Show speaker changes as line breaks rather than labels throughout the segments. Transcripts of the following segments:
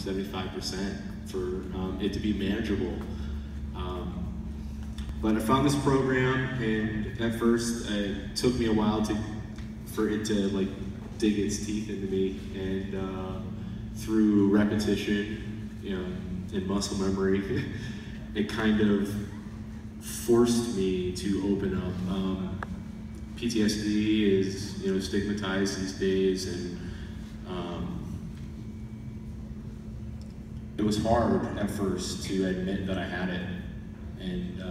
75% for it to be manageable. But I found this program, and at first it took me a while for it to like dig its teeth into me, and through repetition, and muscle memory, it kind of forced me to open up. PTSD is stigmatized these days, and it was hard at first to admit that I had it. And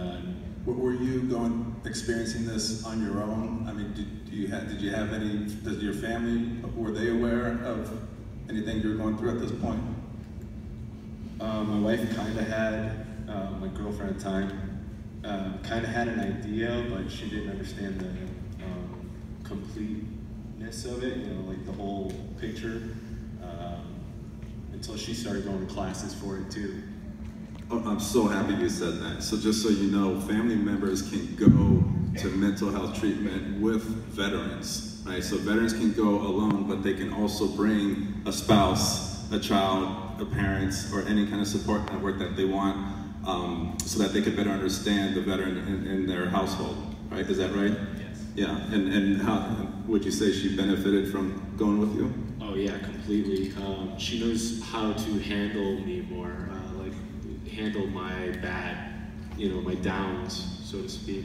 were you experiencing this on your own? I mean, did you have any? Does your family, were they aware of anything you were going through at this point?
My wife kind of had, my girlfriend at the time, kind of had an idea, but she didn't understand the completeness of it, like the whole picture, until she started going to classes for it too.
Oh, I'm so happy you said that. So just so you know, family members can go to mental health treatment with veterans, right? So veterans can go alone, but they can also bring a spouse, a child, a parent, or any kind of support network that they want, so that they could better understand the veteran in their household, right? Is that right?
Yes.
Yeah, and how would you say she benefited from going with you?
Oh yeah, completely. She knows how to handle me more, handle my my downs, so to speak.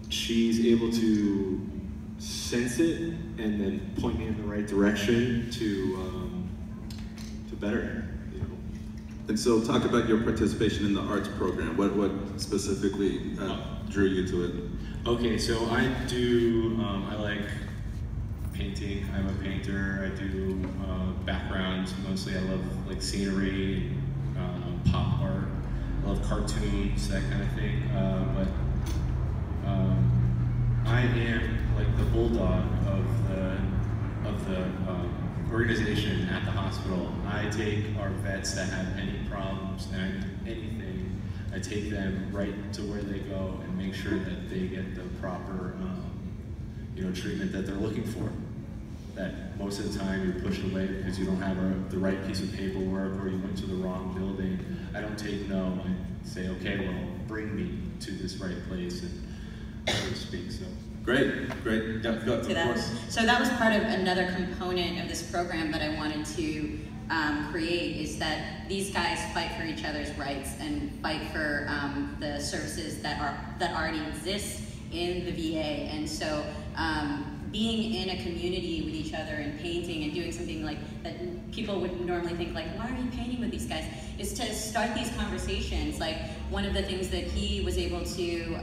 She's able to sense it and then point me in the right direction to better it.
And so, talk about your participation in the arts program. What specifically drew you to it?
Okay, so I do. I like painting. I'm a painter. I do backgrounds mostly. I love like scenery, pop art. I love cartoons, that kind of thing. But I am like the bulldog of the organization at the hospital. I take our vets that have any problems and anything. I take them right to where they go and make sure that they get the proper treatment that they're looking for. That most of the time you're pushed away because you don't have the right piece of paperwork or you went to the wrong building. I don't take no. I say, okay, well, bring me to this right place, and so to speak. So
great.
So that was part of another component of this program that I wanted to create, is that these guys fight for each other's rights and fight for the services that already exist in the VA, and so. Being in a community with each other and painting and doing something like that people would normally think like, why are you painting with these guys? Is to start these conversations. Like one of the things that he was able to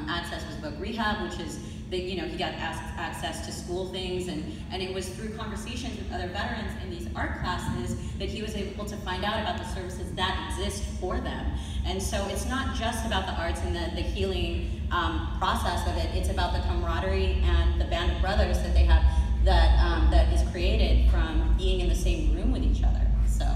access was book rehab, which is that he got access to school things, and it was through conversations with other veterans in these art classes that he was able to find out about the services that exist for them. And so it's not just about the arts and the healing process of it, it's about the camaraderie and the band of brothers that they have that is created from being in the same room with each other. So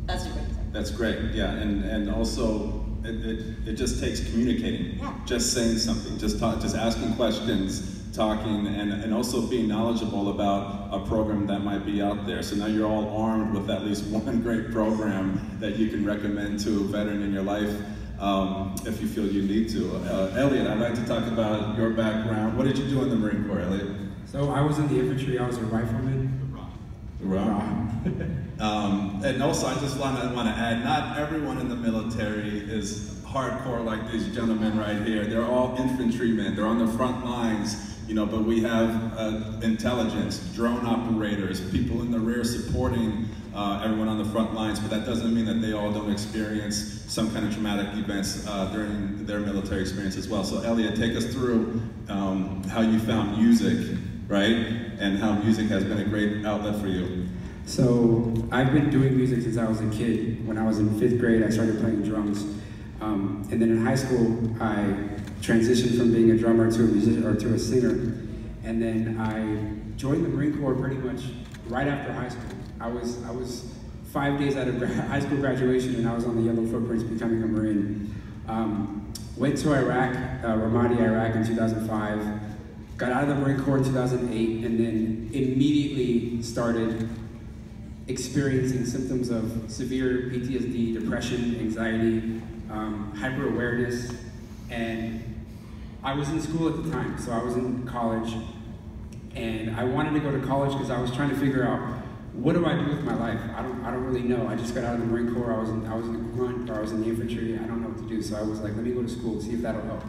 that's a great thing.
That's great, yeah, and also it just takes communicating, just saying something, just asking questions, talking, and also being knowledgeable about a program that might be out there. So now you're all armed with at least one great program that you can recommend to a veteran in your life. If you feel you need to. Elliot, I'd like to talk about your background. What did you do in the Marine Corps, Elliot?
So I was in the infantry. I was a rifleman.
And also, I just want to add, not everyone in the military is hardcore like these gentlemen right here. They're all infantrymen. They're on the front lines, but we have intelligence, drone operators, people in the rear supporting everyone on the front lines, but that doesn't mean that they all don't experience some kind of traumatic events during their military experience as well. So Elliot, take us through how you found music, right? And how music has been a great outlet for you.
So I've been doing music since I was a kid. When I was in 5th grade, I started playing drums. And then in high school, I transitioned from being a drummer to a musician or to a singer. And then I joined the Marine Corps pretty much right after high school. I was 5 days out of high school graduation, and I was on the Yellow Footprints becoming a Marine. Went to Iraq, Ramadi, Iraq in 2005. Got out of the Marine Corps in 2008, and then immediately started experiencing symptoms of severe PTSD, depression, anxiety, hyper-awareness, and I was in school at the time, so I was in college, and I wanted to go to college because I was trying to figure out, what do I do with my life? I don't really know. I just got out of the Marine Corps. I was in the grunt, or I was in the infantry. I don't know what to do, so I was like, let me go to school, see if that'll help.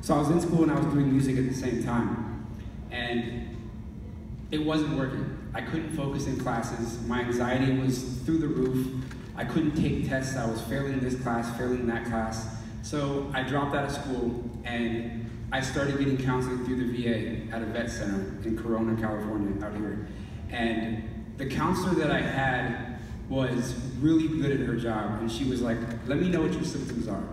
So I was in school and I was doing music at the same time, and it wasn't working. I couldn't focus in classes. My anxiety was through the roof. I couldn't take tests. I was failing this class, failing that class. So I dropped out of school and I started getting counseling through the VA at a vet center in Corona, California, out here. And the counselor that I had was really good at her job, and she was like, let me know what your symptoms are.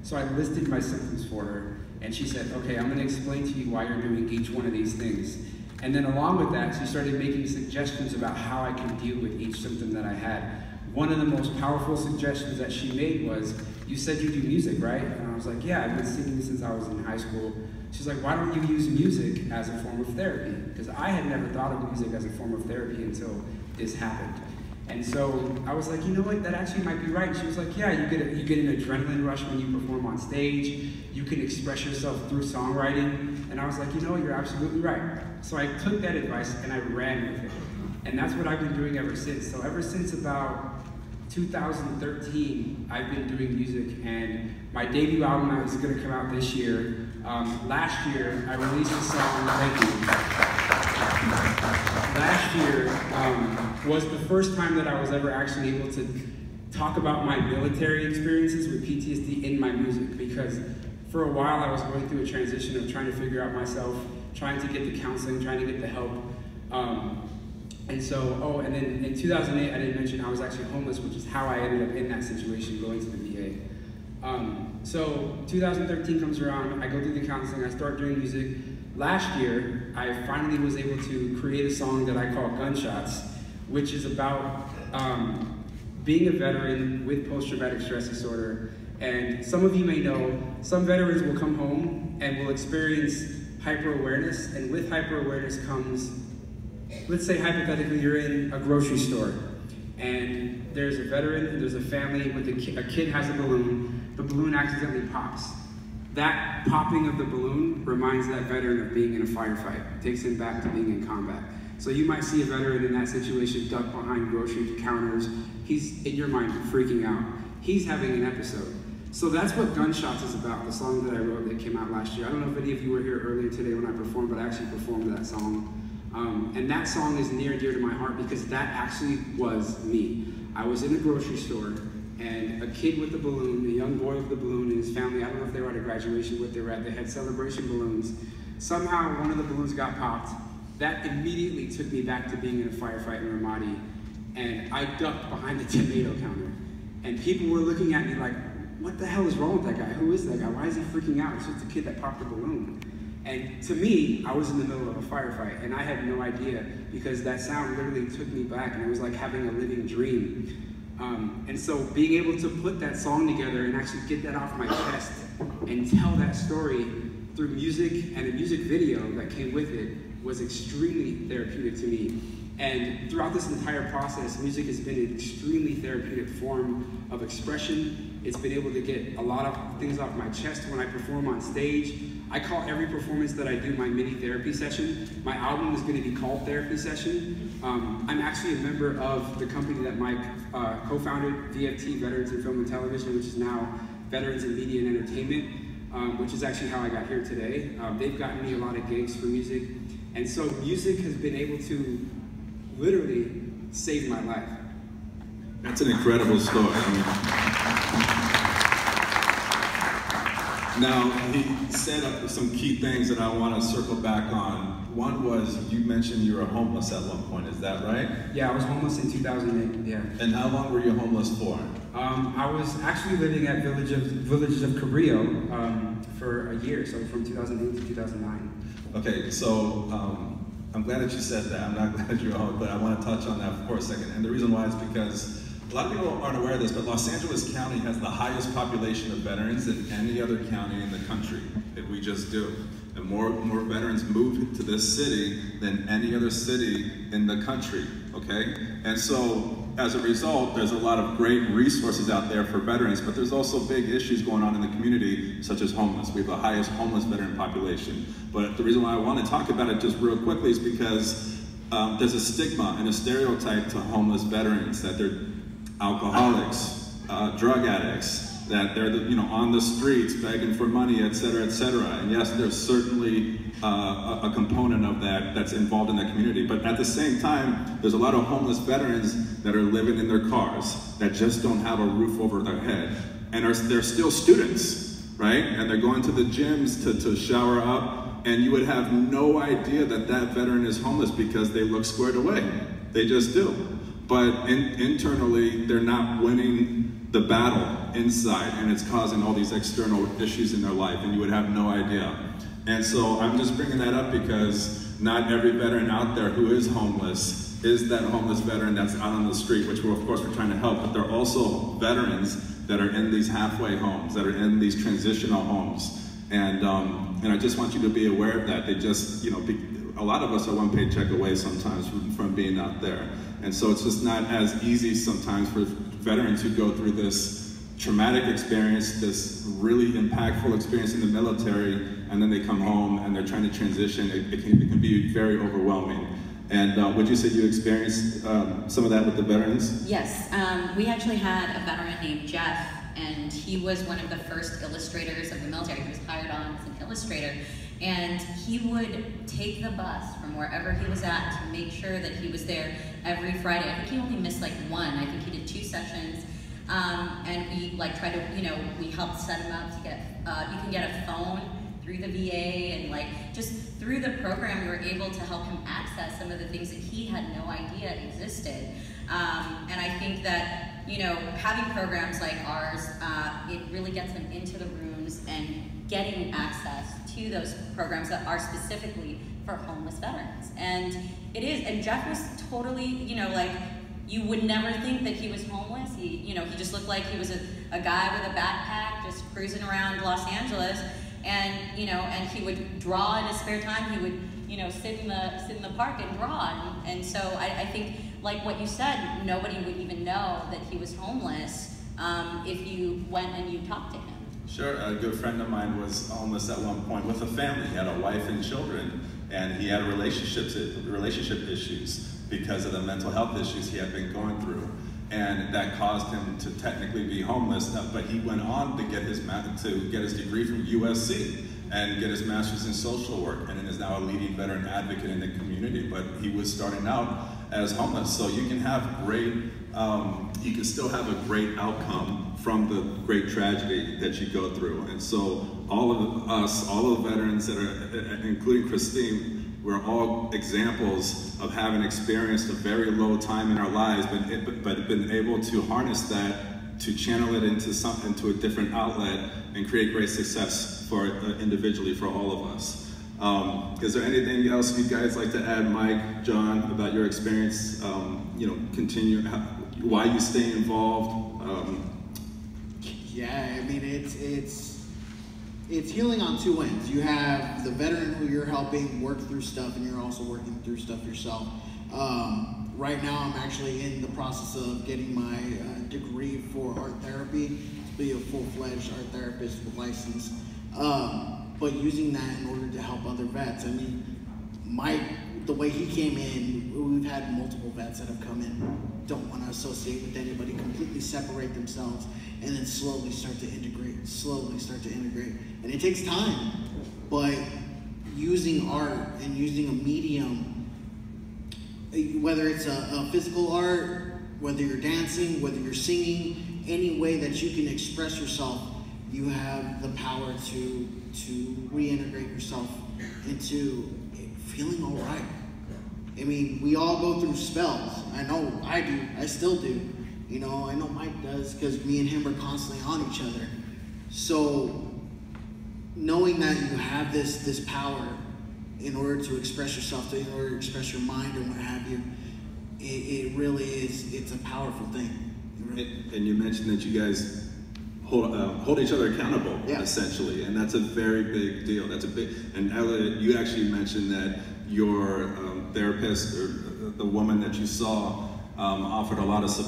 So I listed my symptoms for her, and she said, okay, I'm gonna explain to you why you're doing each one of these things. And then along with that, she started making suggestions about how I can deal with each symptom that I had. One of the most powerful suggestions that she made was, you said you do music, right? And I was like, yeah, I've been singing since I was in high school. She's like, why don't you use music as a form of therapy? Because I had never thought of music as a form of therapy until this happened. And so I was like, you know what, that actually might be right. She was like, yeah, you get an adrenaline rush when you perform on stage. You can express yourself through songwriting. And I was like, you know what, you're absolutely right. So I took that advice and I ran with it. And that's what I've been doing ever since. So ever since about 2013, I've been doing music, and my debut album is going to come out this year. Last year, I released a song, thank you. Last year was the first time that I was ever actually able to talk about my military experiences with PTSD in my music, because for a while I was going through a transition of trying to figure out myself, trying to get the counseling, trying to get the help. And so, and then in 2008, I didn't mention I was actually homeless, which is how I ended up in that situation, going to the VA. So 2013 comes around, I go through the counseling, I start doing music. Last year, I finally was able to create a song that I call Gunshots, which is about being a veteran with post-traumatic stress disorder. And some of you may know, some veterans will come home and will experience hyper-awareness, and with hyper-awareness comes, let's say hypothetically you're in a grocery store and there's a veteran and there's a family with a kid has a balloon, the balloon accidentally pops. That popping of the balloon reminds that veteran of being in a firefight, takes him back to being in combat. So you might see a veteran in that situation ducked behind grocery counters. He's, in your mind, freaking out. He's having an episode. So that's what Gunshots is about, the song that I wrote that came out last year. I don't know if any of you were here earlier today when I performed, but I actually performed that song. And that song is near and dear to my heart because that actually was me. I was in a grocery store and a kid with a balloon, a young boy with a balloon, and his family, I don't know if they were at a graduation, what they were at, they had celebration balloons. Somehow one of the balloons got popped. That immediately took me back to being in a firefight in Ramadi, and I ducked behind the tomato counter. And people were looking at me like, what the hell is wrong with that guy? Who is that guy? Why is he freaking out? It's just a kid that popped a balloon. And to me, I was in the middle of a firefight, and I had no idea because that sound literally took me back, and it was like having a living dream. And so being able to put that song together and actually get that off my chest and tell that story through music and a music video that came with it was extremely therapeutic to me. And throughout this entire process, music has been an extremely therapeutic form of expression. It's been able to get a lot of things off my chest when I perform on stage. I call every performance that I do my mini therapy session. My album is going to be called Therapy Session. I'm actually a member of the company that Mike co-founded, VFT, Veterans in Film and Television, which is now Veterans in Media and Entertainment, which is actually how I got here today. They've gotten me a lot of gigs for music. And so music has been able to literally save my life.
That's an incredible story. Now, he said some key things that I want to circle back on. One was, you mentioned you were homeless at one point, is that right?
Yeah, I was homeless in 2008, yeah.
And how long were you homeless for?
I was actually living at Villages of Cabrillo for a year, so from 2008 to 2009.
Okay, so I'm glad that you said that. I'm not glad you're home, but I want to touch on that for a second. And the reason why is because
a lot of people aren't aware of this, but Los Angeles County has the highest population of veterans than any other county in the country. We just do. And more veterans move to this city than any other city in the country, okay? And so, as a result, there's a lot of great resources out there for veterans, but there's also big issues going on in the community, such as homeless. We have the highest homeless veteran population. But the reason why I want to talk about it just real quickly is because there's a stigma and a stereotype to homeless veterans, that they're alcoholics, drug addicts, that they're on the streets begging for money, et cetera, et cetera. And yes, there's certainly a component of that that's involved in that community. But at the same time, there's a lot of homeless veterans that are living in their cars, that just don't have a roof over their head. And they're still students, right? And they're going to the gyms to shower up, and you would have no idea that that veteran is homeless because they look squared away. They just do. But internally, they're not winning the battle inside, and it's causing all these external issues in their life, and you would have no idea. And so I'm just bringing that up because not every veteran out there who is homeless is that homeless veteran that's out on the street, which of course we're trying to help, but there are also veterans that are in these halfway homes, that are in these transitional homes. And I just want you to be aware of that. They just, a lot of us are one paycheck away sometimes from being out there. And so it's just not as easy sometimes for veterans who go through this traumatic experience, this really impactful experience in the military, and then they come home and they're trying to transition. It can be very overwhelming. And would you say you experienced some of that with the veterans?
Yes, we actually had a veteran named Jeff, and he was one of the first illustrators of the military. He was hired on as an illustrator, and he would take the bus from wherever he was at to make sure that he was there every Friday. I think he only missed like one. I think he did 2 sessions, and we tried to, we helped set him up to get, you can get a phone through the VA, and just through the program we were able to help him access some of the things that he had no idea existed. And I think that, having programs like ours, it really gets them into the rooms and getting access to those programs that are specifically for homeless veterans. And it is, and Jeff was totally, you would never think that he was homeless. He just looked like he was a guy with a backpack just cruising around Los Angeles. And, and he would draw in his spare time. He would, sit in the park and draw. And so I think, like what you said, nobody would even know that he was homeless if you went and you talked to him.
Sure, a good friend of mine was homeless at one point with a family. He had a wife and children, and he had relationship issues because of the mental health issues he had been going through. And that caused him to technically be homeless, but he went on to get his degree from USC and get his master's in social work, and is now a leading veteran advocate in the community. But he was starting out as homeless. So you can have you can still have a great outcome from the great tragedy that you go through. And so all of us, all of the veterans that are, including Christine, we're all examples of having experienced a very low time in our lives, but been able to harness that, to channel it into a different outlet and create great success for individually for all of us. Is there anything else you guys like to add, Mike, John, about your experience? Why you stay involved?
Yeah, I mean, it's healing on 2 ends. You have the veteran who you're helping work through stuff, and you're also working through stuff yourself. Right now, I'm actually in the process of getting my degree for art therapy to be a full-fledged art therapist with license. But using that in order to help other vets. I mean, the way he came in, we've had multiple vets that have come in, don't want to associate with anybody, completely separate themselves, and then slowly start to integrate. And it takes time, but using art and using a medium, whether it's a physical art, whether you're dancing, whether you're singing, any way that you can express yourself, you have the power to reintegrate yourself into feeling all right. I mean, we all go through spells. I know I do. I still do. I know Mike does, because me and him are constantly on each other. So knowing that you have this power in order to express yourself, in order to express your mind or what have you, it really is, it's a powerful thing. It
And you mentioned that you guys hold each other accountable, essentially, and that's a very big deal. That's a big. And Elliot, you actually mentioned that your therapist or the woman that you saw offered a lot of support.